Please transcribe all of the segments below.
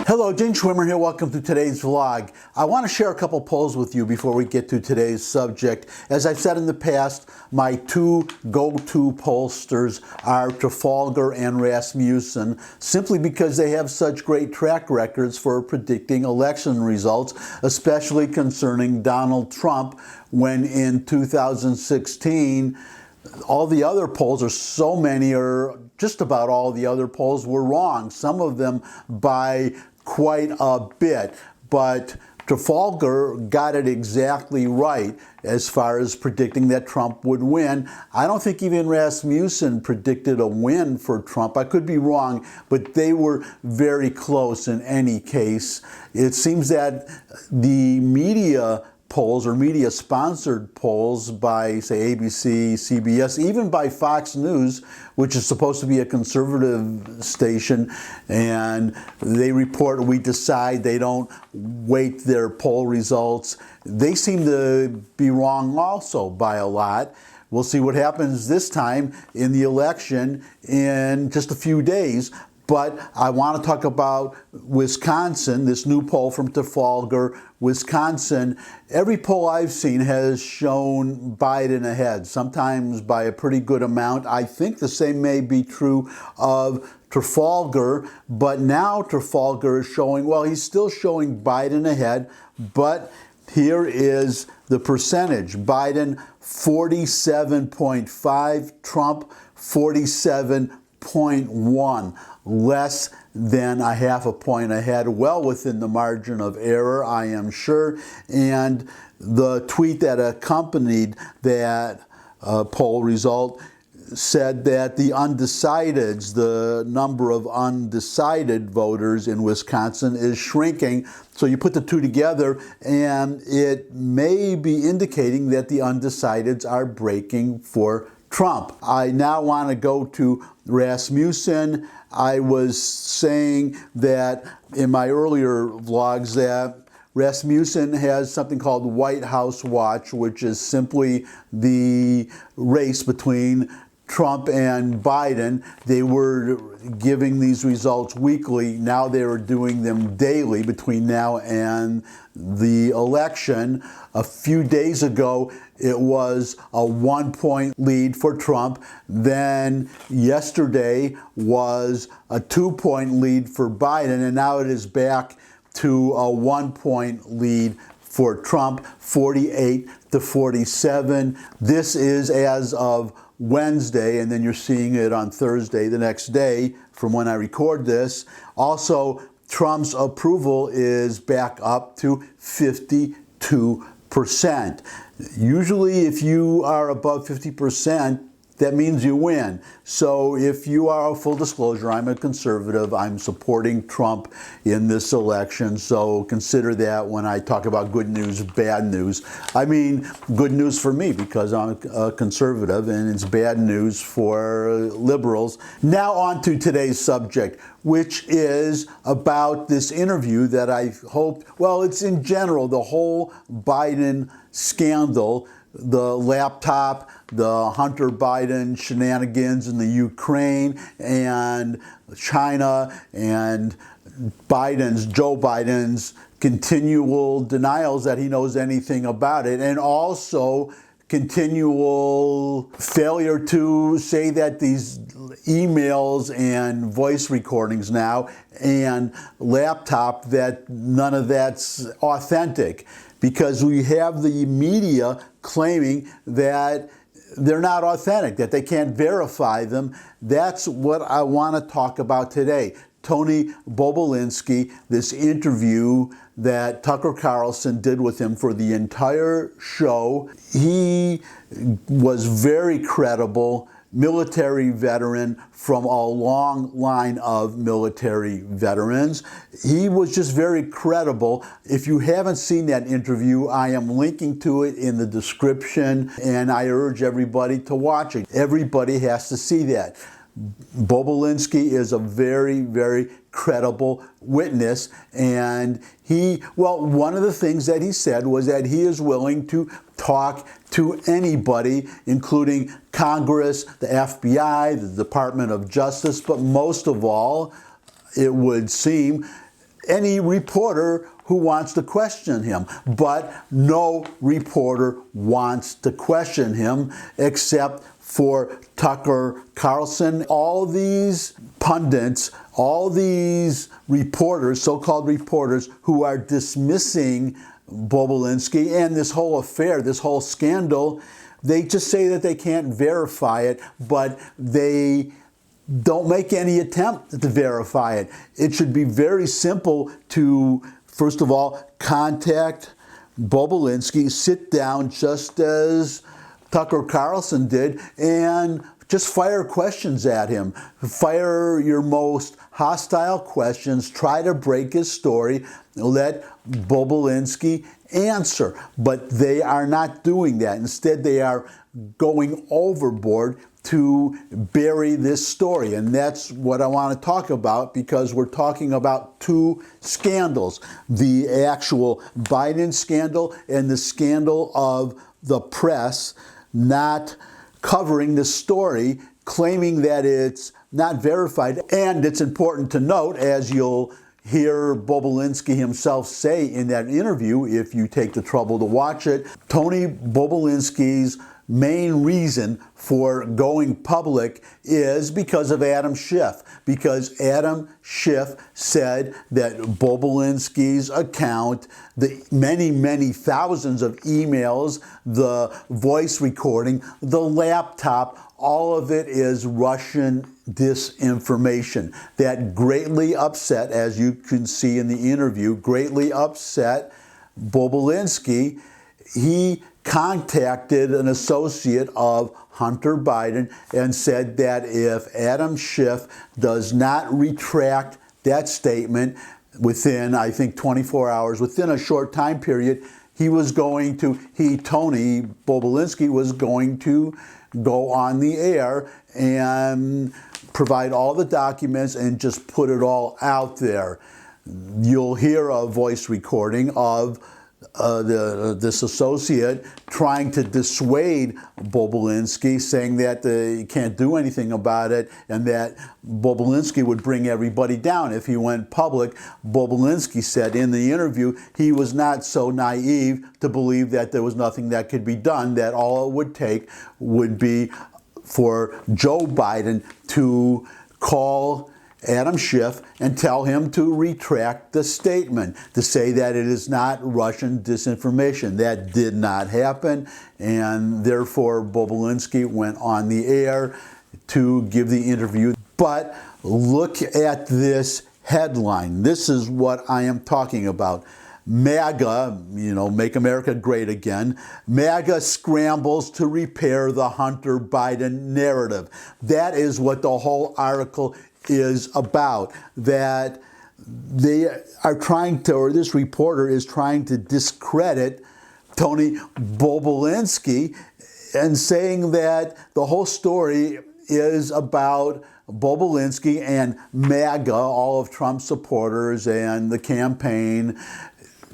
Hello, Gene Schwimmer here. Welcome to today's vlog. I want to share a couple polls with you before we get to today's subject. As I've said in the past, my two go-to pollsters are Trafalgar and Rasmussen, simply because they have such great track records for predicting election results, especially concerning Donald Trump, when in 2016, all the other polls, or so many, or just about all the other polls, were wrong. Some of them by quite a bit. But Trafalgar got it exactly right as far as predicting that Trump would win. I don't think even Rasmussen predicted a win for Trump. I could be wrong, but they were very close in any case. It seems that the media polls or media-sponsored polls by, say, ABC, CBS, even by Fox News, which is supposed to be a conservative station, and they report, we decide, they don't weight their poll results. They seem to be wrong also by a lot. We'll see what happens this time in the election in just a few days. But I want to talk about Wisconsin, this new poll from Trafalgar, Wisconsin. Every poll I've seen has shown Biden ahead, sometimes by a pretty good amount. I think the same may be true of Trafalgar, but now Trafalgar is showing, well, he's still showing Biden ahead, but here is the percentage. Biden 47.5, Trump 47.1. Less than a half a point ahead, well within the margin of error, I am sure. And the tweet that accompanied that poll result said that the undecideds, the number of undecided voters in Wisconsin, is shrinking. So you put the two together, and it may be indicating that the undecideds are breaking for Trump. I now want to go to Rasmussen. I was saying that in my earlier vlogs that Rasmussen has something called White House Watch, which is simply the race between Trump and Biden. They were giving these results weekly. Now they are doing them daily between now and the election. A few days ago, it was a 1-point lead for Trump. Then yesterday was a 2-point lead for Biden, and now it is back to a 1-point lead for Trump, 48 to 47. This is as of Wednesday, and then you're seeing it on Thursday, the next day, from when I record this. Also, Trump's approval is back up to 52%. Usually, if you are above 50%, that means you win. So if you are, full disclosure, I'm a conservative. I'm supporting Trump in this election. So consider that when I talk about good news, bad news. I mean good news for me because I'm a conservative, and it's bad news for liberals. Now on to today's subject, which is about this interview that I hoped, well, it's in general, the whole Biden scandal, the laptop, the Hunter Biden shenanigans in the Ukraine and China, and Joe Biden's continual denials that he knows anything about it, and also continual failure to say that these emails and voice recordings now and laptop, that none of that's authentic, because we have the media claiming that they're not authentic, that they can't verify them. That's what I want to talk about today. Tony Bobulinski, this interview that Tucker Carlson did with him for the entire show. He was very credible, military veteran from a long line of military veterans. He was just very credible. If you haven't seen that interview, I am linking to it in the description, and I urge everybody to watch it. Everybody has to see that. Bobulinski is a very, very credible witness, and one of the things that he said was that he is willing to talk to anybody, including Congress, the FBI, the Department of Justice, but most of all, it would seem, any reporter who wants to question him. But no reporter wants to question him except for Tucker Carlson. All these pundits, all these reporters, so-called reporters, who are dismissing Bobulinski and this whole affair, this whole scandal, they just say that they can't verify it, but they don't make any attempt to verify it. It should be very simple to, first of all, contact Bobulinski, sit down just as Tucker Carlson did, and just fire questions at him. Fire your most hostile questions. Try to break his story. Let Bobulinski answer. But they are not doing that. Instead, they are going overboard to bury this story. And that's what I want to talk about, because we're talking about two scandals. The actual Biden scandal and the scandal of the press not covering the story, claiming that it's not verified. And it's important to note, as you'll hear Bobulinski himself say in that interview, if you take the trouble to watch it, Tony Bobulinski's main reason for going public is because of Adam Schiff. Because Adam Schiff said that Bobulinski's account, the many, many thousands of emails, the voice recording, the laptop, all of it is Russian disinformation. That greatly upset, as you can see in the interview, greatly upset Bobulinski. He contacted an associate of Hunter Biden and said that if Adam Schiff does not retract that statement within, I think, 24 hours, within a short time period, Tony Bobulinski, was going to go on the air and provide all the documents and just put it all out there. You'll hear a voice recording of this associate trying to dissuade Bobulinski, saying that he can't do anything about it and that Bobulinski would bring everybody down if he went public. Bobulinski said in the interview he was not so naive to believe that there was nothing that could be done, that all it would take would be for Joe Biden to call Adam Schiff and tell him to retract the statement, to say that it is not Russian disinformation. That did not happen, and therefore Bobulinski went on the air to give the interview. But look at this headline. This is what I am talking about. MAGA, Make America Great Again, MAGA scrambles to repair the Hunter Biden narrative. That is what the whole article is about, that they are trying to, or this reporter is trying to discredit Tony Bobulinski and saying that the whole story is about Bobulinski and MAGA, all of Trump's supporters and the campaign,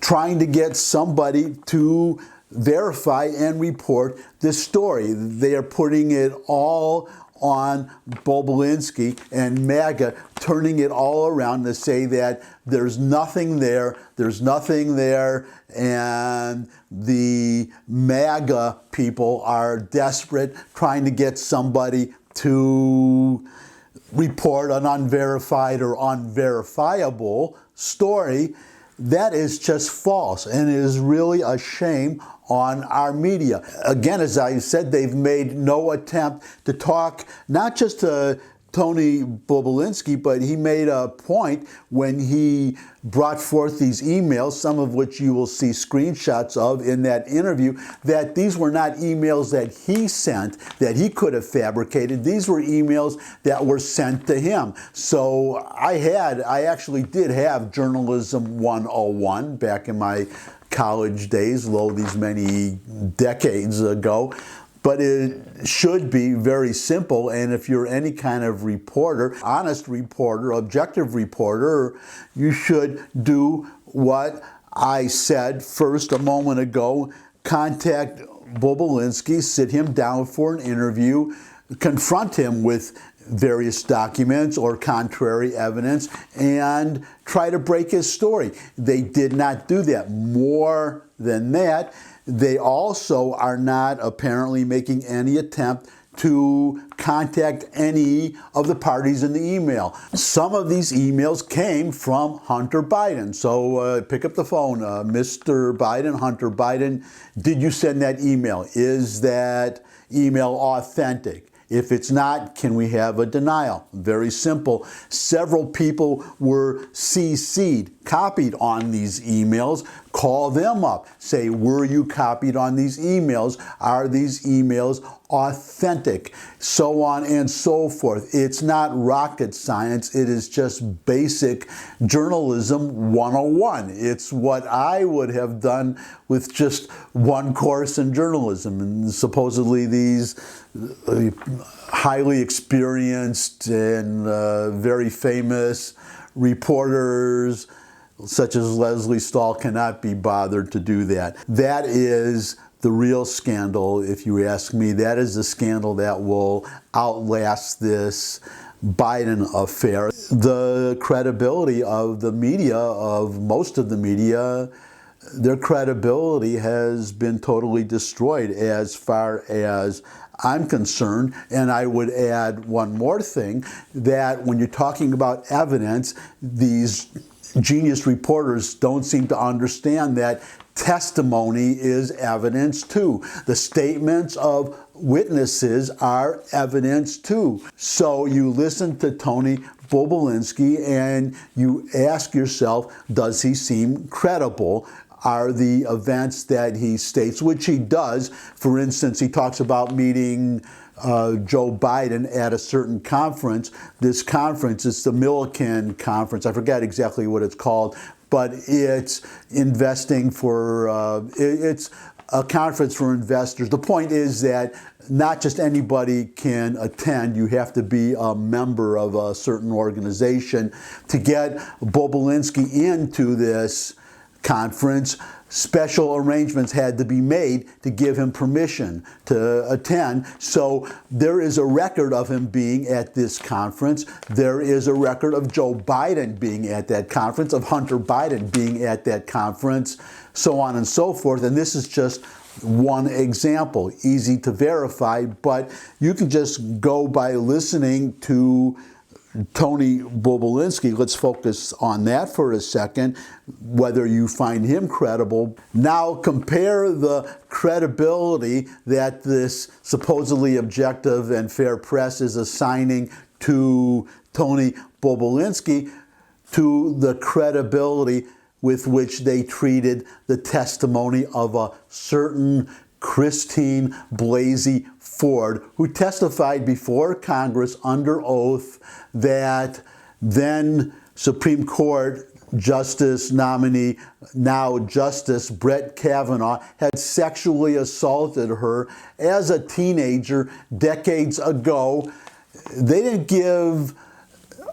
trying to get somebody to verify and report this story. They are putting it all on Bobulinski and MAGA, turning it all around to say that there's nothing there, and the MAGA people are desperate, trying to get somebody to report an unverified or unverifiable story. That is just false, and it is really a shame on our media. Again, as I said, they've made no attempt to talk not just to Tony Bobulinski, but he made a point when he brought forth these emails, some of which you will see screenshots of in that interview, that these were not emails that he sent, that he could have fabricated. These were emails that were sent to him. So I actually did have Journalism 101 back in my college days, these many decades ago. But it should be very simple, and if you're any kind of reporter, honest reporter, objective reporter, you should do what I said first a moment ago. Contact Bobulinski, sit him down for an interview, confront him with various documents or contrary evidence and try to break his story. They did not do that. More than that, they also are not apparently making any attempt to contact any of the parties in the email. Some of these emails came from Hunter Biden. So pick up the phone, Mr. Biden, Hunter Biden, did you send that email? Is that email authentic? If it's not, can we have a denial? Very simple. Several people were CC'd, copied on these emails. Call them up. Say, were you copied on these emails? Are these emails authentic? So on and so forth. It's not rocket science. It is just basic journalism 101. It's what I would have done with just one course in journalism. And supposedly these highly experienced and very famous reporters such as Leslie Stahl cannot be bothered to do that. That is the real scandal, if you ask me. That is the scandal that will outlast this Biden affair. The credibility of the media, of most of the media, their credibility has been totally destroyed as far as I'm concerned. And I would add one more thing, that when you're talking about evidence, these genius reporters don't seem to understand that testimony is evidence too. The statements of witnesses are evidence too. So you listen to Tony Bobulinski and you ask yourself, does he seem credible? Are the events that he states, which he does, for instance, he talks about meeting Joe Biden at a certain conference. This conference, it's the Millikan Conference. I forget exactly what it's called, but it's investing for, it's a conference for investors. The point is that not just anybody can attend. You have to be a member of a certain organization. To get Bobulinski into this conference, special arrangements had to be made to give him permission to attend. So there is a record of him being at this conference. There is a record of Joe Biden being at that conference, of Hunter Biden being at that conference, so on and so forth. And this is just one example, easy to verify, but you can just go by listening to Tony Bobulinski. Let's focus on that for a second, whether you find him credible. Now compare the credibility that this supposedly objective and fair press is assigning to Tony Bobulinski to the credibility with which they treated the testimony of a certain Christine Blasey Ford, who testified before Congress under oath that then Supreme Court Justice nominee, now Justice Brett Kavanaugh, had sexually assaulted her as a teenager decades ago. They didn't give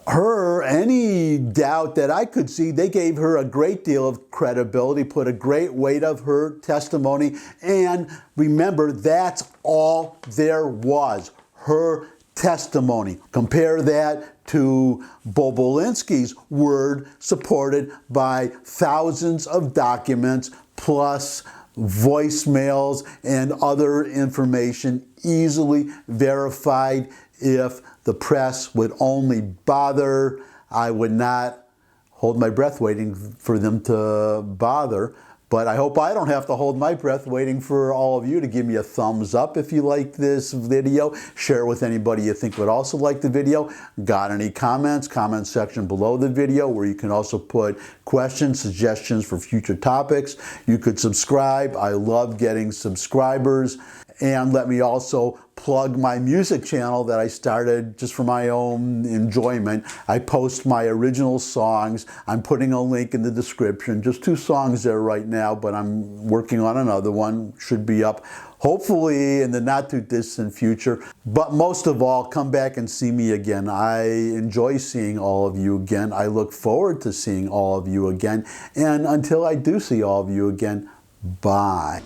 her any doubt that I could see. They gave her a great deal of credibility, put a great weight of her testimony, and remember, that's all there was, her testimony. Compare that to Bobulinski's word, supported by thousands of documents, plus voicemails and other information easily verified. If the press would only bother, I would not hold my breath waiting for them to bother. But I hope I don't have to hold my breath waiting for all of you to give me a thumbs up if you like this video. Share with anybody you think would also like the video. Got any comments? Comment section below the video, where you can also put questions, suggestions for future topics. You could subscribe. I love getting subscribers. And let me also plug my music channel that I started just for my own enjoyment. I post my original songs. I'm putting a link in the description. Just 2 songs there right now, but I'm working on another one. Should be up hopefully in the not too distant future. But most of all, come back and see me again. I enjoy seeing all of you again. I look forward to seeing all of you again. And until I do see all of you again, bye.